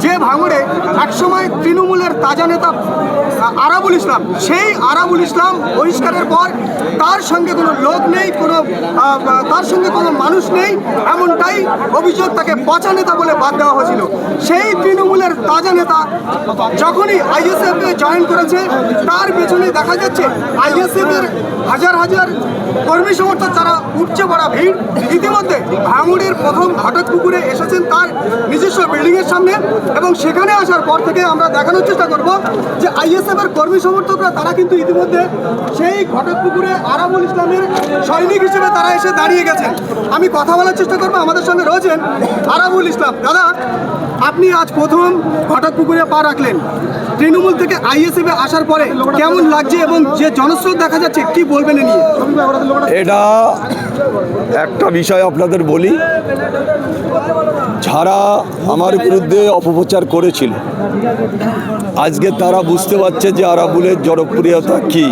যে ভাঙড়ে একসময় তৃণমূলের তাজা নেতা আরাবুল ইসলাম, সেই আরাবুল ইসলাম বহিষ্কারের পর তার সঙ্গে কোনো লোক নেই, তার সঙ্গে কোনো মানুষ নেই, এমনটাই অভিযোগ। তাকে পচা নেতা বলে বাদ দেওয়া হয়েছিল। সেই তৃণমূলের তাজা নেতা যখনই আইএসএফে জয়েন করেছে, তার পেছনে দেখা যাচ্ছে আইএসএফের হাজার হাজার কর্মী সমর্থক, তারা উঠছে পড়া ভিড়। ইতিমধ্যে ভাঙড়ের প্রথম ঘাটকপুকুরে এসেছেন তার নিজস্ব বিল্ডিংয়ের সামনে, এবং সেখানে আসার পর থেকে আমরা দেখানোর চেষ্টা করব যে আইএসএফের কর্মী সমর্থকরা তারা কিন্তু ইতিমধ্যে সেই ঘাটকপুকুরে আরাবুল ইসলামের সৈনিক হিসেবে তারা এসে দাঁড়িয়ে গেছেন। আমি কথা বলার চেষ্টা করবো, আমাদের সঙ্গে রয়েছেন আরাবুল ইসলাম। দাদা, আপনি আজ প্রথম ঘাটকপুকুরে পা রাখলেন, তৃণমূল থেকে আইএসএফে আসার পরে কেমন লাগছে এবং যে জনস্রোত দেখা যাচ্ছে কি বলবেন এ নিয়ে? এটা একটা বিষয় আপনাদের বলি, যারা আমার বিরুদ্ধে অপপ্রচার করেছিল আজকে তারা বুঝতে পারছে যে আরাবুলের জনপ্রিয়তা কি।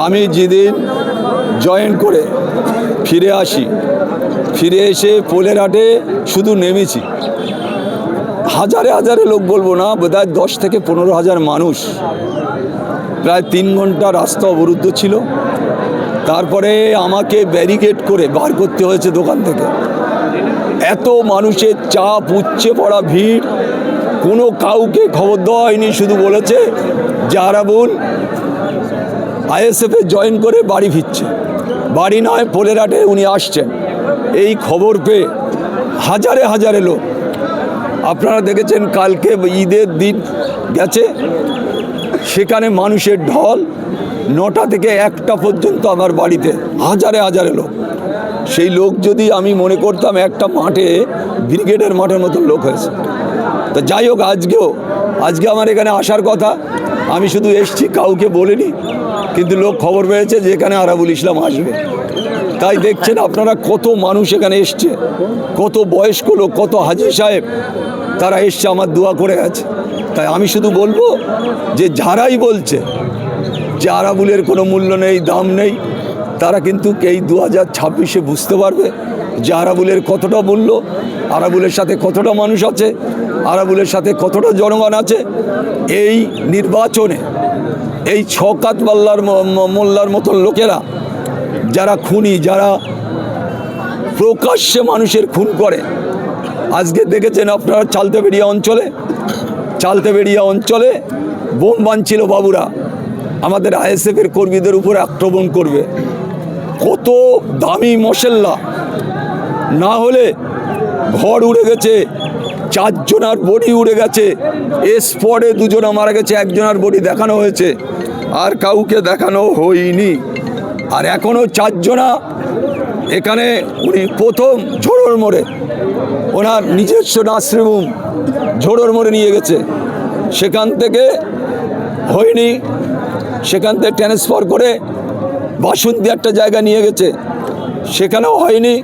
আমি যেদিন জয়েন করে ফিরে আসি, ফিরে এসে পোলের হাটে শুধু নেমেছি, হাজারে হাজারে লোক বলবো না, বোধহয় 10 থেকে 15,000 মানুষ, প্রায় 3 ঘন্টা রাস্তা অবরুদ্ধ ছিল। তারপরে আমাকে ব্যারিকেড করে বার করতে হয়েছে দোকান থেকে। এত মানুষের চাপ, উপচে পড়া ভিড়, কোনো কাউকে খবর দেওয়া হয়নি, শুধু বলেছে যে আরাবুল আইএসএফে জয়েন করে বাড়ি ফিরছে, বাড়ি নয় পোলের হাটে উনি আসছেন। এই খবর পেয়ে হাজারে হাজারে লোক, আপনারা দেখেছেন কালকে ঈদের দিন গেছে, সেখানে মানুষের ঢল, 9টা থেকে 1টা পর্যন্ত আমার বাড়িতে হাজারে হাজারে লোক। সেই লোক যদি আমি মনে করতাম একটা মাঠে, ব্রিগেডের মাঠের মতন লোক হয়েছে। তো যাই হোক, আজকে আমার এখানে আসার কথা, আমি শুধু এসছি, কাউকে বলিনি, কিন্তু লোক খবর পেয়েছে যে এখানে আরাবুল ইসলাম আসবে। তাই দেখছেন আপনারা কত মানুষ এখানে এসছে, কত বয়স্ক লোক, কত হাজি সাহেব, তারা এসছে, আমার দোয়া করে গেছে। তাই আমি শুধু বলবো যে যারাই বলছে যে আরাবুলের কোনো মূল্য নেই, দাম নেই, তারা কিন্তু এই 2026-এ বুঝতে পারবে যে আরাবুলের কতটা মূল্য, আরাবুলের সাথে কতটা মানুষ আছে, আরাবুলের সাথে কতটা জনগণ আছে। এই নির্বাচনে এই শওকত মোল্লার মতন লোকেরা, যারা খুনি, যারা প্রকাশ্যে মানুষের খুন করে, আজকে দেখেছেন আপনারা চালতেবেড়িয়া অঞ্চলে বোম বাঁধছিল বাবুরা, আমাদের আইএসএফের কর্মীদের উপরে আক্রমণ করবে। কত দামি মশলা, না হলে ঘর উড়ে গেছে, 4 জনার বডি উড়ে গেছে, স্পটে 2 জনা মারা গেছে, 1 জনার বডি দেখানো হয়েছে, আর কাউকে দেখানো হয়নি। আর এখনও 4 জনা এখানে, উনি প্রথম ঝোড়োর মোড়ে ওনার নিজস্ব নার্সিং হোম ঝোড়োর মোড়ে নিয়ে গেছে, সেখান থেকে হয়নি, সেখান থেকে ট্রান্সফার করে বাসন্তী একটা জায়গা নিয়ে গেছে, সেখানেও হয়নি।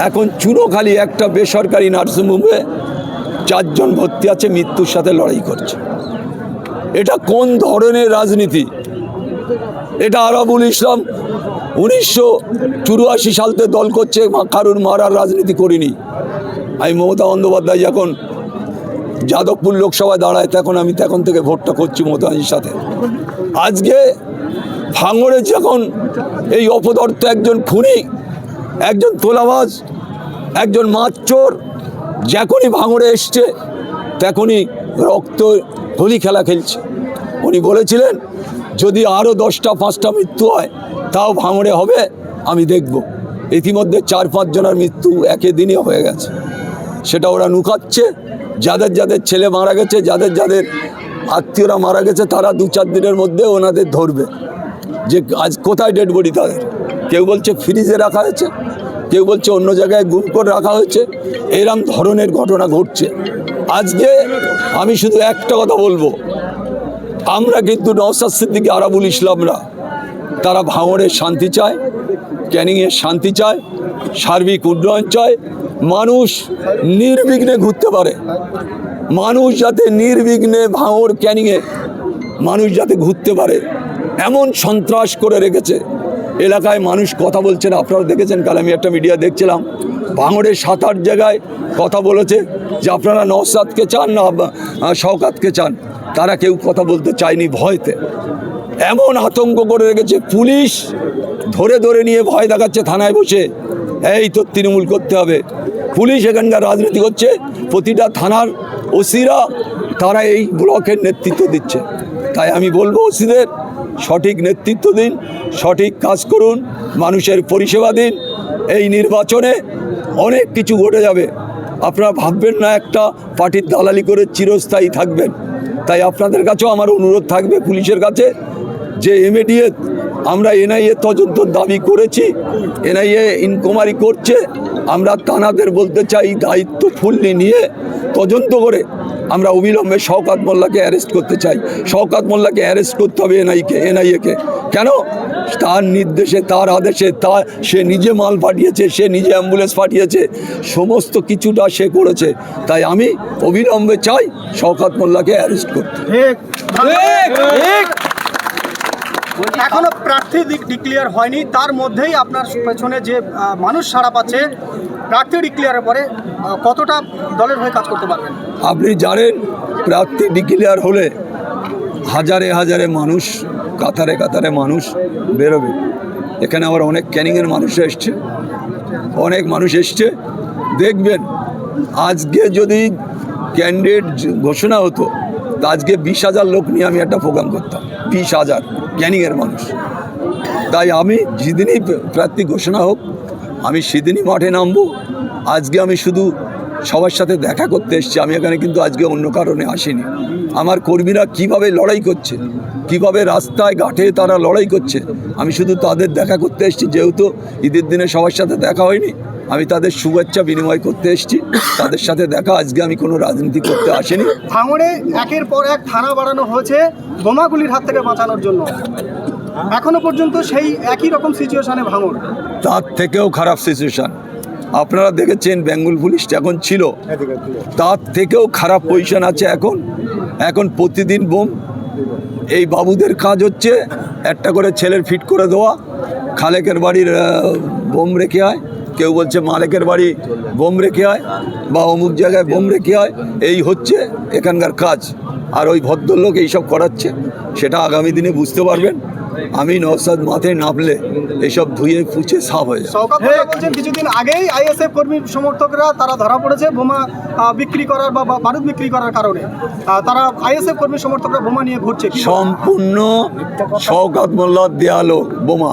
এখন চুনোখালি একটা বেসরকারি নার্সিংহোমে 4 জন ভর্তি আছে, মৃত্যুর সাথে লড়াই করছে। এটা কোন ধরনের রাজনীতি? এটা আরাবুল ইসলাম 1984 সালতে দল করছে, কারুর মারার রাজনীতি করিনি। আমি মমতা বন্দ্যোপাধ্যায় যখন যাদবপুর লোকসভায় দাঁড়ায়, তখন থেকে ভোটটা করছি মমতাজির সাথে। আজকে ভাঙড়ে যখন এই অপদার্থ, একজন খুনি, একজন তোলাবাজ, একজন মাতচোর যখনই ভাঙড়ে এসছে, তখনই রক্ত হোলি খেলা খেলছে। উনি বলেছিলেন যদি আরও 10টা 5টা মৃত্যু হয় তাও ভাঙড়ে হবে, আমি দেখব। ইতিমধ্যে 4-5 জনের মৃত্যু একই দিনে হয়ে গেছে। সেটা ওরা লুকাচ্ছে। যাদের যাদের ছেলে মারা গেছে, যাদের যাদের আত্মীয়রা মারা গেছে, তারা 2-4 দিনের মধ্যে ওনাদের ধরবে যে আজ কোথায় ডেড বডি তাদের। কেউ বলছে ফ্রিজে রাখা হয়েছে, কেউ বলছে অন্য জায়গায় গুম করে রাখা হয়েছে। এরকম ধরনের ঘটনা ঘটছে। আজকে আমি শুধু একটা কথা বলবো, আমরা কিন্তু নওশাদ সিদ্দিকী, আরাবুল ইসলামরা, তারা ভাঙড়ের শান্তি চায়, ক্যানিংয়ের শান্তি চায়, সার্বিক উন্নয়ন চায়, মানুষ নির্বিঘ্নে ঘুরতে পারে, মানুষ যাতে নির্বিঘ্নে ভাঙড় ক্যানিংয়ে মানুষ যাতে ঘুরতে পারে, এমন সন্ত্রাস করে রেখেছে এলাকায় মানুষ কথা বলছেন, আপনারা দেখেছেন। কাল আমি একটা মিডিয়া দেখছিলাম, ভাঙড়ের 7-8 জায়গায় কথা বলেছে যে আপনারা নওশাদকে চান না শওকতকে চান। তারা কেউ কথা বলতে চায়নি ভয়তে। এমন আতঙ্ক করে রেখেছে, পুলিশ ধরে ধরে নিয়ে ভয় দেখাচ্ছে থানায় বসে, এই তো তৃণমূল করতে হবে। পুলিশ এখানকার রাজনীতি করছে, প্রতিটা থানার ওসিরা তারা এই ব্লকের নেতৃত্ব দিচ্ছে। তাই আমি বলবো ওসিদের সঠিক নেতৃত্ব দিন, সঠিক কাজ করুন, মানুষের পরিষেবা দিন। এই নির্বাচনে অনেক কিছু ঘটে যাবে। আপনারা ভাববেন না একটা পার্টির দালালি করে চিরস্থায়ী থাকবেন। তাই আপনাদের কাছেও আমার অনুরোধ থাকবে, পুলিশের কাছে, যে ইমিডিয়েট আমরা এনআইএ তদন্ত দাবি করেছি, এনআইএ ইনকোয়ারি করছে। আমরা থানাদের বলতে চাই দায়িত্ব ফুললি নিয়ে তদন্ত করে আমরা অবিলম্বে শওকত মোল্লাকে অ্যারেস্ট করতে চাই। শওকত মোল্লাকে অ্যারেস্ট করতে হবে এনআইএকে। কেন? তার নির্দেশে, তার আদেশে, সে নিজে মাল পাঠিয়েছে, সে নিজে অ্যাম্বুলেন্স পাঠিয়েছে, সমস্ত কিছুটা সে করেছে। তাই আমি অবিলম্বে চাই শওকত মোল্লাকে অ্যারেস্ট করতে। এখনো প্রার্থী ডিক্লেয়ার হয়নি, তার মধ্যেই আপনার পেছনে যে মানুষ সাড়া পাচ্ছে, প্রার্থী ডিক্লেয়ারের পরে কতটা দলের হয়ে কাজ করতে পারবেন? আপনি জানেন, প্রার্থী ডিক্লেয়ার হলে হাজারে হাজারে মানুষ, কাতারে কাতারে মানুষ বেরোবে। এখানে আবার অনেক ক্যানিংয়ের মানুষ এসছে, অনেক মানুষ এসছে। দেখবেন আজকে যদি ক্যান্ডিডেট ঘোষণা হতো, তা আজকে 20,000 লোক নিয়ে আমি একটা প্রোগ্রাম করতাম। 20,000 ক্যানিংয়ের মানুষ। তাই আমি যেদিনই প্রার্থী ঘোষণা হোক, আমি সেদিনই মাঠে নামবো। আজকে আমি শুধু সবার সাথে দেখা করতে এসেছি, আমি এখানে কিন্তু আজকে অন্য কারণে আসিনি। আমার কর্মীরা কিভাবে লড়াই করছে, কিভাবে রাস্তায় ঘাটে তারা লড়াই করছে, আমি শুধু তাদের দেখা করতে এসেছি। যেহেতু ঈদের দিনে সবার সাথে দেখা হয়নি, আমি তাদের শুভেচ্ছা বিনিময় করতে এসেছি, তাদের সাথে দেখা। আজকে আমি কোনো রাজনীতি করতে আসিনি। ভাঙড়ে একের পর এক থানা বাড়ানো হয়েছে বোমাগুলির হাত থেকে বাঁচানোর জন্য, এখনো পর্যন্ত সেই একই রকম সিচুয়েশনে ভাঙড়। তার থেকেও খারাপ সিচুয়েশান আপনারা দেখেছেন, বেঙ্গল পুলিশ এখন ছিল, তার থেকেও খারাপ পজিশন আছে এখন প্রতিদিন বোম। এই বাবুদের কাজ হচ্ছে একটা করে ছেলের ফিট করে দেওয়া। খালেকের বাড়ির বোম রেখে হয়, কেউ বলছে মালেকের বাড়ি বোম রেখে হয়, বা অমুক জায়গায় বোম রেখে হয়। এই হচ্ছে এখানকার কাজ। আর ওই ভদ্রলোক এইসব করাচ্ছে, সেটা আগামী দিনে বুঝতে পারবেন। আমি নওশাদ মাঠে নামলে এসব ধুয়ে পুছে সাফ হয়ে যায়। শওকত মোল্লা বলছেন কিছুদিন আগেই আইএসএফ কর্মী সমর্থকরা তারা ধরা পড়েছে বোমা বিক্রি করার বা বারুদ বিক্রি করার কারণে। তারা আইএসএফ কর্মী সমর্থকরা বোমা নিয়ে ঘুরছে। সম্পূর্ণ শওকত মোল্লার দেয়ালো বোমা।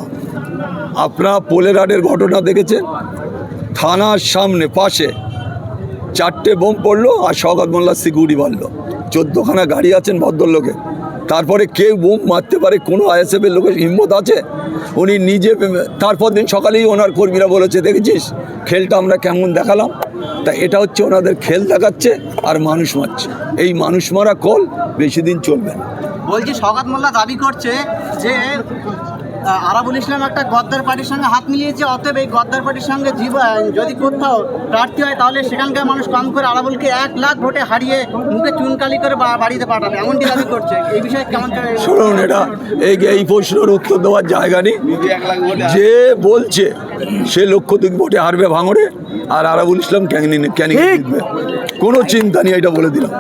আপনারা পোলেরহাটের ঘটনা দেখেছেন, থানার সামনে পাশে 4টে বোম পড়লো, আর শওকত মোল্লার সিকিউরিটি বাড়লো। 14খানা গাড়ি আছেন ভদ্রলোকের। তারপরে কেউ বোম মারতে পারে? কোনো আইএসএফের লোকের হিম্মত আছে? উনি নিজে, তারপর দিন সকালেই ওনার কর্মীরা বলেছে, দেখেছিস খেলটা আমরা কেমন দেখালাম। তা এটা হচ্ছে ওনাদের খেল দেখাচ্ছে, আর মানুষ মারছে। এই মানুষ মারা কল বেশি দিন চলবে না। বলছি, শওকত মোল্লা দাবি করছে যে আরাবুল ইসলাম একটা গদ্দার পার্টির সঙ্গে হাত মিলিয়েছে, অতএব এই গদ্দার পার্টির সঙ্গে যদি কোথাও প্রার্থী হয়, তাহলে সেখানকার মানুষ কম করে আরাবুলকে 1 লাখ ভোটে হারিয়ে মুখে চুনকালি করে বাড়িতে পাঠাবে, এমনটি দাবি করছে। এই বিষয়ে কেমন? শুনুন, এটা এই প্রশ্নের উত্তর দেওয়ার জায়গা নেই। যে বলছে সে 1 লক্ষ ভোটে হারবে ভাঙড়ে, আর আরাবুল ইসলাম ক্যানিং জিতবে। কোনো চিন্তা নেই, এটা বলে দিলাম।